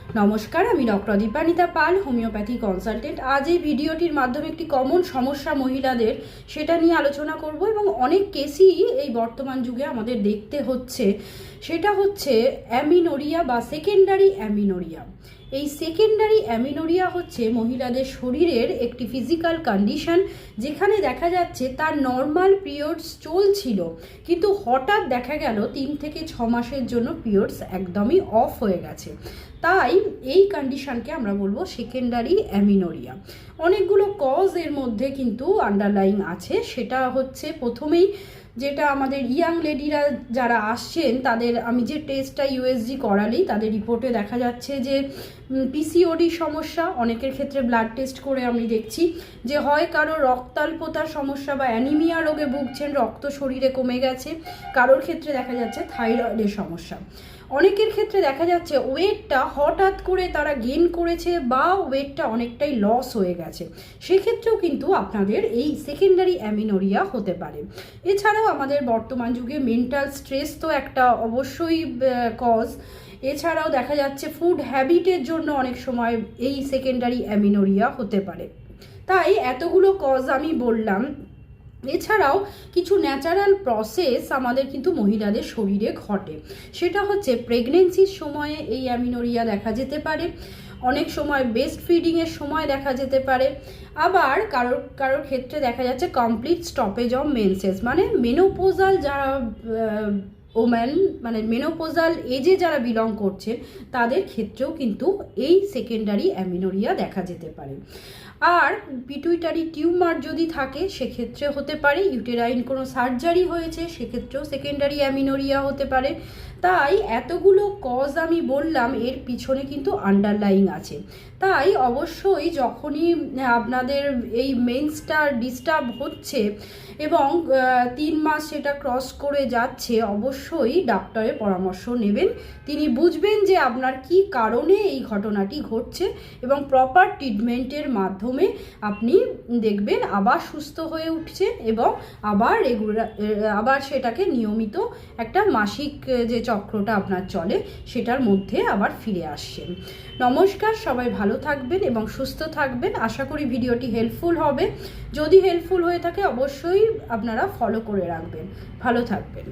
নমস্কার, আমি ডক্টর দীপানিতা পাল, homeopathy consultant. আজ এই ভিডিওটির মাধ্যমে একটি কমন সমস্যা মহিলাদের সেটা নিয়ে আলোচনা করব এবং অনেক কেসই এই বর্তমান যুগে আমাদের দেখতে হচ্ছে। সেটা হচ্ছে অ্যামিনোরিয়া বা সেকেন্ডারি অ্যামিনোরিয়া। এই সেকেন্ডারি অ্যামিনোরিয়া হচ্ছে মহিলাদের শরীরের একটি ফিজিক্যাল কন্ডিশন, যেখানে দেখা যাচ্ছে তার নর্মাল পিরিয়ডস চলছিল, কিন্তু হঠাৎ দেখা গেল 3 থেকে 6 মাসের জন্য পিরিয়ডস একদমই অফ হয়ে গেছে। তাই এই কন্ডিশনকে আমরা বলবো সেকেন্ডারি অ্যামিনোরিয়া। অনেকগুলো কজ এর মধ্যে কিন্তু আন্ডারলাইং আছে। সেটা হচ্ছে প্রথমেই যেটা আমাদের ইয়াং লেডিরা যারা আসছেন তাদের আমি যে টেস্টটা ইউএসজি করালেই তাদের রিপোর্টে দেখা যাচ্ছে যে পিসিওডি সমস্যা। অনেকের ক্ষেত্রে ব্লাড টেস্ট করে আমি দেখছি যে হয় কারোর রক্তাল্পতার সমস্যা বা অ্যানিমিয়া রোগে ভুগছেন, রক্ত শরীরে কমে গেছে। কারোর ক্ষেত্রে দেখা যাচ্ছে থাইরয়েডের সমস্যা। অনেকের ক্ষেত্রে দেখা যাচ্ছে ওয়েটটা হঠাৎ করে তারা গেইন করেছে বা ওয়েটটা অনেকটাই লস হয়ে গেছে। সেক্ষেত্রেও কিন্তু আপনাদের এই সেকেন্ডারি অ্যামিনোরিয়া হতে পারে। এছাড়াও আমাদের বর্তমান যুগে মেন্টাল স্ট্রেস তো একটা অবশ্যই কজ। এছাড়াও দেখা যাচ্ছে ফুড হ্যাবিটের জন্য অনেক সময় এই সেকেন্ডারি অ্যামিনোরিয়া হতে পারে। তাই এতগুলো কজ আমি বললাম। এছাড়াও কিছু ন্যাচারাল প্রসেস আমাদের কিন্তু মহিলাদের শরীরে ঘটে। সেটা হচ্ছে প্রেগনেন্সির সময়ে এই অ্যামিনোরিয়া দেখা যেতে পারে, অনেক সময় বেস্ট ফিডিংয়ের সময় দেখা যেতে পারে, আবার কারোর ক্ষেত্রে দেখা যাচ্ছে কমপ্লিট স্টপেজ অফ মেন্সেস, মানে মেনোপোজাল যারা ওম্যান, মানে মেনোপোজাল এজে যারা বিলং করছেন তাদের ক্ষেত্রেও কিন্তু এই সেকেন্ডারি অ্যামিনোরিয়া দেখা যেতে পারে। আর পিটুইটারি টিউমার যদি থাকে সেক্ষেত্রে হতে পারে, ইউটেরাইন কোনো সার্জারি হয়েছে সেক্ষেত্রেও সেকেন্ডারি অ্যামিনোরিয়া হতে পারে। তাই এতগুলো কজ আমি বললাম, এর পিছনে কিন্তু আন্ডারলাইং আছে। তাই অবশ্যই যখনই আপনাদের এই মেন্সটা ডিস্টার্ব হচ্ছে এবং 3 মাস সেটা ক্রস করে যাচ্ছে, অবশ্যই ডাক্তারের পরামর্শ নেবেন। তিনি বুঝবেন যে আপনার কি কারণে এই ঘটনাটি ঘটছে এবং প্রপার ট্রিটমেন্টের মাধ্যমে আপনি দেখবেন আবার সুস্থ হয়ে উঠছে এবং আবার সেটাকে নিয়মিত একটা মাসিক যে চক্রটা আপনার চলে সেটার মধ্যে আবার ফিরে আসছেন। নমস্কার, সবাই ভালো থাকবেন এবং সুস্থ থাকবেন। আশা করি ভিডিওটি হেল্পফুল হবে। যদি হেল্পফুল হয়ে থাকে অবশ্যই আপনারা ফলো করে রাখবেন। ভালো থাকবেন।